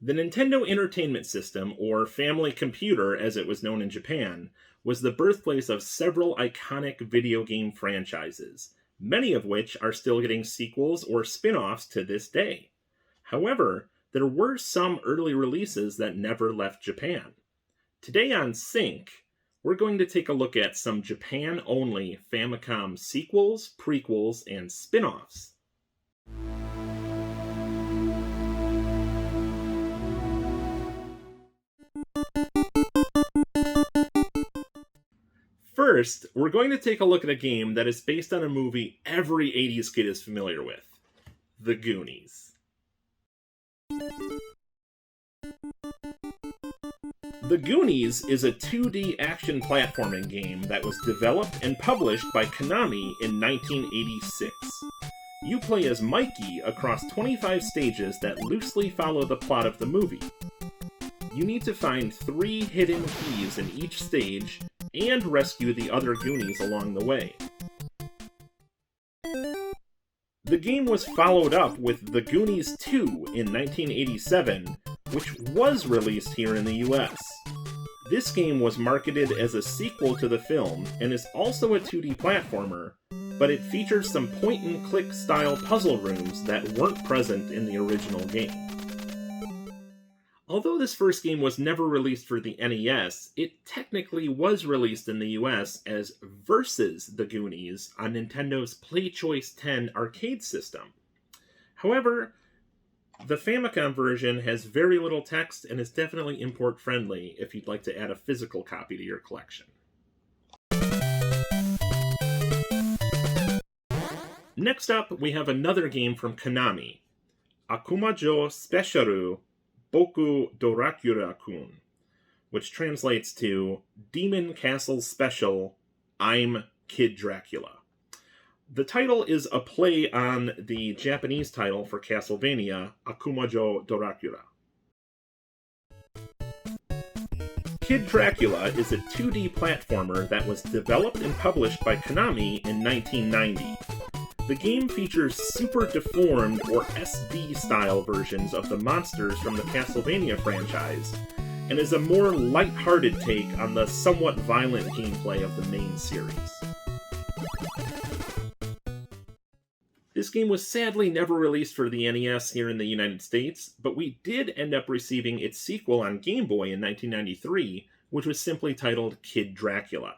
The Nintendo Entertainment System, or Family Computer as it was known in Japan, was the birthplace of several iconic video game franchises, many of which are still getting sequels or spin-offs to this day. However, there were some early releases that never left Japan. Today on Sync, we're going to take a look at some Japan-only Famicom sequels, prequels, and spin-offs. First, we're going to take a look at a game that is based on a movie every 80s kid is familiar with, The Goonies. The Goonies is a 2D action platforming game that was developed and published by Konami in 1986. You play as Mikey across 25 stages that loosely follow the plot of the movie. You need to find 3 hidden keys in each stage and rescue the other Goonies along the way. The game was followed up with The Goonies 2 in 1987, which was released here in the US. This game was marketed as a sequel to the film and is also a 2D platformer, but it features some point-and-click style puzzle rooms that weren't present in the original game. Although this first game was never released for the NES, it technically was released in the US as Versus the Goonies on Nintendo's PlayChoice 10 arcade system. However, the Famicom version has very little text and is definitely import-friendly if you'd like to add a physical copy to your collection. Next up, we have another game from Konami, Akumajou Special Boku Dracula-kun, which translates to Demon Castle Special, I'm Kid Dracula. The title is a play on the Japanese title for Castlevania, Akumajou Dracula. Kid Dracula is a 2D platformer that was developed and published by Konami in 1990. The game features super deformed or SD-style versions of the monsters from the Castlevania franchise, and is a more light-hearted take on the somewhat violent gameplay of the main series. This game was sadly never released for the NES here in the United States, but we did end up receiving its sequel on Game Boy in 1993, which was simply titled Kid Dracula.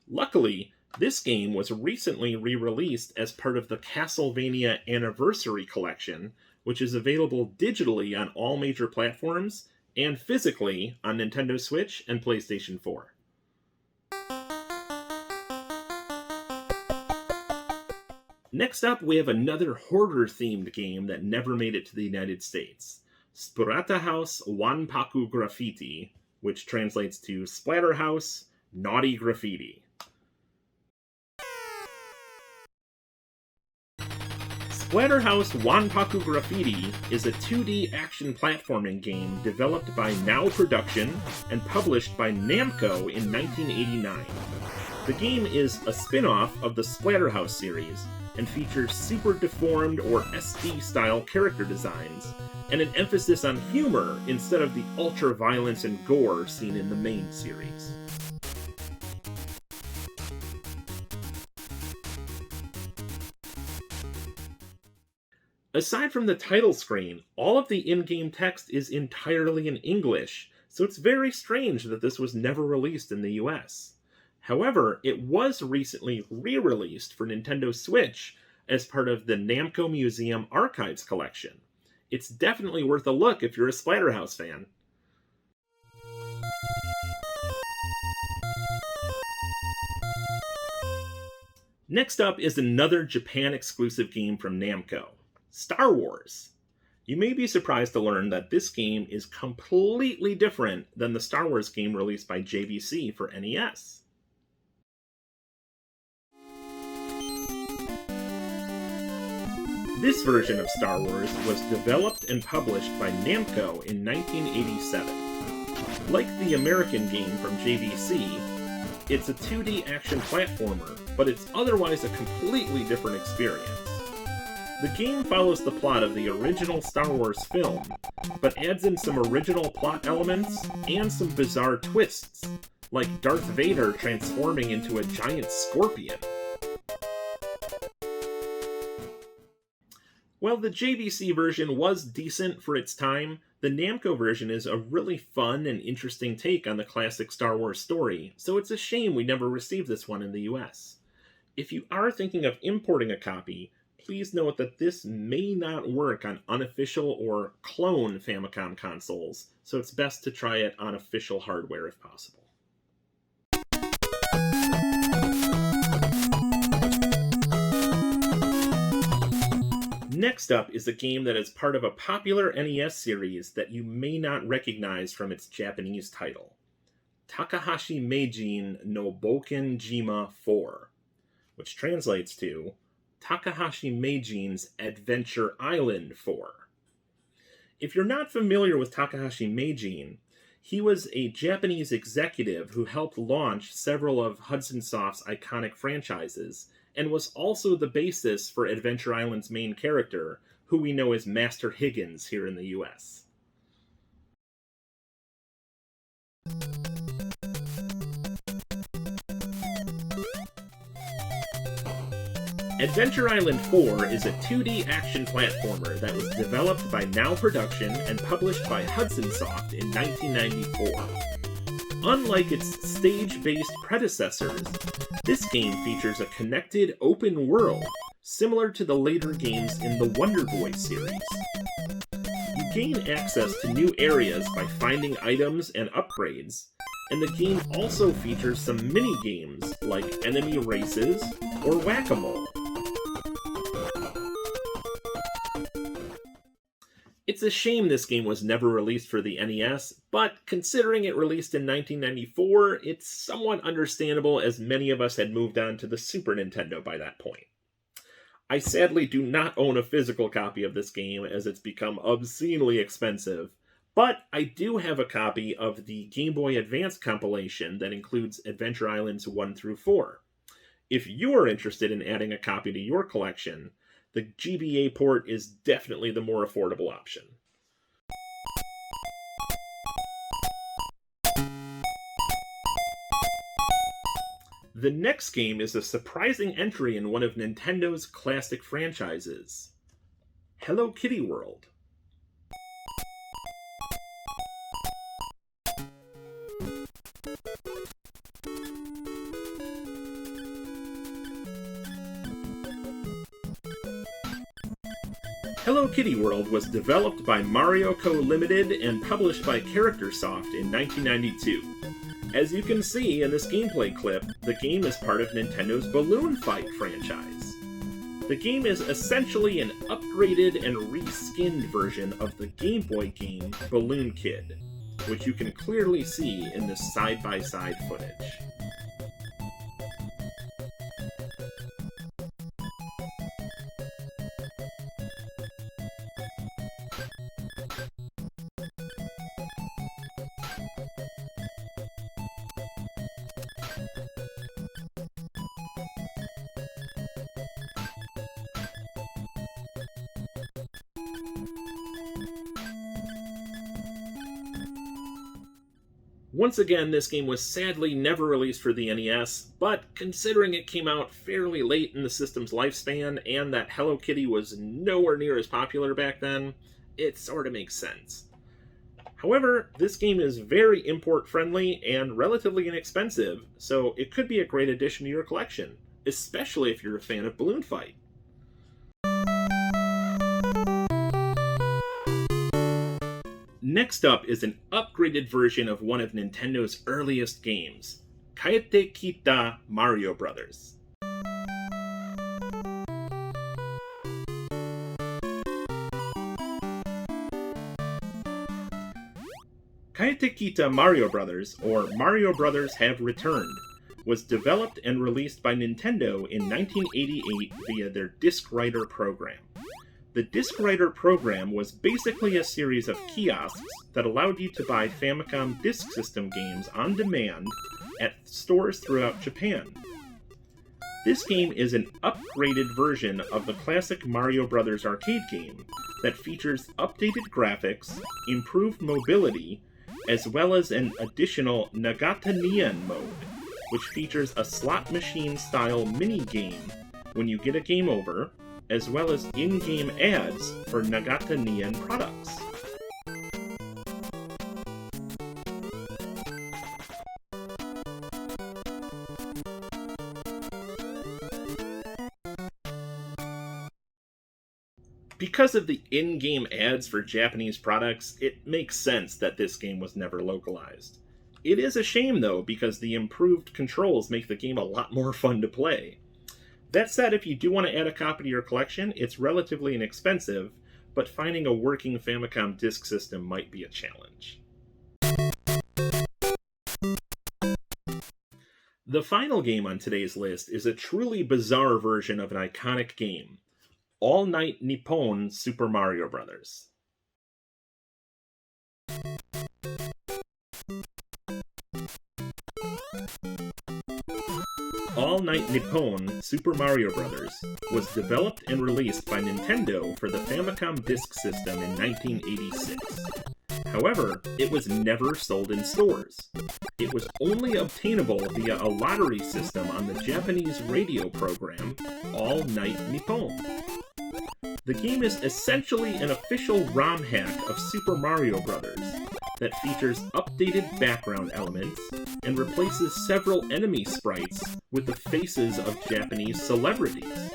Luckily, this game was recently re-released as part of the Castlevania Anniversary Collection, which is available digitally on all major platforms and physically on Nintendo Switch and PlayStation 4. Next up, we have another hoarder-themed game that never made it to the United States, Splatterhouse Wanpaku Graffiti, which translates to Splatterhouse Naughty Graffiti. Splatterhouse Wanpaku Graffiti is a 2D action platforming game developed by Now Production and published by Namco in 1989. The game is a spin-off of the Splatterhouse series and features super deformed or SD-style character designs, and an emphasis on humor instead of the ultra-violence and gore seen in the main series. Aside from the title screen, all of the in-game text is entirely in English, so it's very strange that this was never released in the US. However, it was recently re-released for Nintendo Switch as part of the Namco Museum Archives collection. It's definitely worth a look if you're a Splatterhouse fan. Next up is another Japan-exclusive game from Namco, Star Wars. You may be surprised to learn that this game is completely different than the Star Wars game released by JVC for NES. This version of Star Wars was developed and published by Namco in 1987. Like the American game from JVC, it's a 2D action platformer, but it's otherwise a completely different experience. The game follows the plot of the original Star Wars film, but adds in some original plot elements and some bizarre twists, like Darth Vader transforming into a giant scorpion. While the JVC version was decent for its time, the Namco version is a really fun and interesting take on the classic Star Wars story, so it's a shame we never received this one in the US. If you are thinking of importing a copy, please note that this may not work on unofficial or clone Famicom consoles, so it's best to try it on official hardware if possible. Next up is a game that is part of a popular NES series that you may not recognize from its Japanese title. Takahashi Meijin no Boukenjima 4, which translates to Takahashi Meijin's Adventure Island 4. If you're not familiar with Takahashi Meijin, he was a Japanese executive who helped launch several of Hudson Soft's iconic franchises, and was also the basis for Adventure Island's main character, who we know as Master Higgins here in the US. Adventure Island 4 is a 2D action platformer that was developed by Now Production and published by Hudson Soft in 1994. Unlike its stage-based predecessors, this game features a connected open world, similar to the later games in the Wonder Boy series. You gain access to new areas by finding items and upgrades, and the game also features some mini-games like enemy races or whack-a-mole. It's a shame this game was never released for the NES, but considering it released in 1994, it's somewhat understandable as many of us had moved on to the Super Nintendo by that point. I sadly do not own a physical copy of this game as it's become obscenely expensive, but I do have a copy of the Game Boy Advance compilation that includes Adventure Islands 1 through 4. If you are interested in adding a copy to your collection, the GBA port is definitely the more affordable option. The next game is a surprising entry in one of Nintendo's classic franchises, Hello Kitty World. Hello Kitty World was developed by Mario Co. Limited and published by CharacterSoft in 1992. As you can see in this gameplay clip, the game is part of Nintendo's Balloon Fight franchise. The game is essentially an upgraded and reskinned version of the Game Boy game Balloon Kid, which you can clearly see in this side-by-side footage. Once again, this game was sadly never released for the NES, but considering it came out fairly late in the system's lifespan and that Hello Kitty was nowhere near as popular back then, it sort of makes sense. However, this game is very import-friendly and relatively inexpensive, so it could be a great addition to your collection, especially if you're a fan of Balloon Fight. Next up is an upgraded version of one of Nintendo's earliest games, Kaettekita Mario Bros. Kaettekita Mario Bros., or Mario Brothers Have Returned, was developed and released by Nintendo in 1988 via their Disc Writer program. The Disc Writer program was basically a series of kiosks that allowed you to buy Famicom Disk System games on demand at stores throughout Japan. This game is an upgraded version of the classic Mario Bros. Arcade game that features updated graphics, improved mobility, as well as an additional Nagata Nien mode, which features a slot machine-style mini-game when you get a game over, as well as in-game ads for Nagata Nien products. Because of the in-game ads for Japanese products, it makes sense that this game was never localized. It is a shame, though, because the improved controls make the game a lot more fun to play. That said, if you do want to add a copy to your collection, it's relatively inexpensive, but finding a working Famicom disk system might be a challenge. The final game on today's list is a truly bizarre version of an iconic game, All Night Nippon Super Mario Bros. All Night Nippon Super Mario Bros. Was developed and released by Nintendo for the Famicom Disk System in 1986. However, it was never sold in stores. It was only obtainable via a lottery system on the Japanese radio program All Night Nippon. The game is essentially an official ROM hack of Super Mario Bros. That features updated background elements and replaces several enemy sprites with the faces of Japanese celebrities.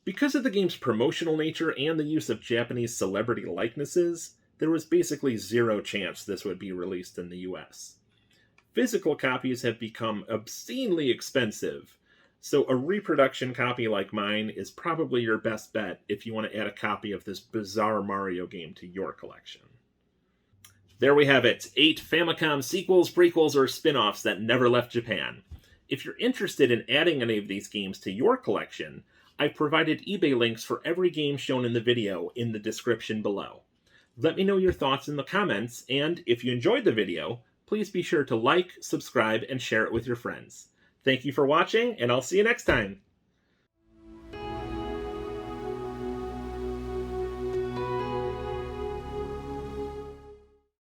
Because of the game's promotional nature and the use of Japanese celebrity likenesses, there was basically zero chance this would be released in the US. Physical copies have become obscenely expensive, so a reproduction copy like mine is probably your best bet if you want to add a copy of this bizarre Mario game to your collection. There we have it, 8 Famicom sequels, prequels, or spin-offs that never left Japan. If you're interested in adding any of these games to your collection, I've provided eBay links for every game shown in the video in the description below. Let me know your thoughts in the comments, and if you enjoyed the video, please be sure to like, subscribe, and share it with your friends. Thank you for watching, and I'll see you next time.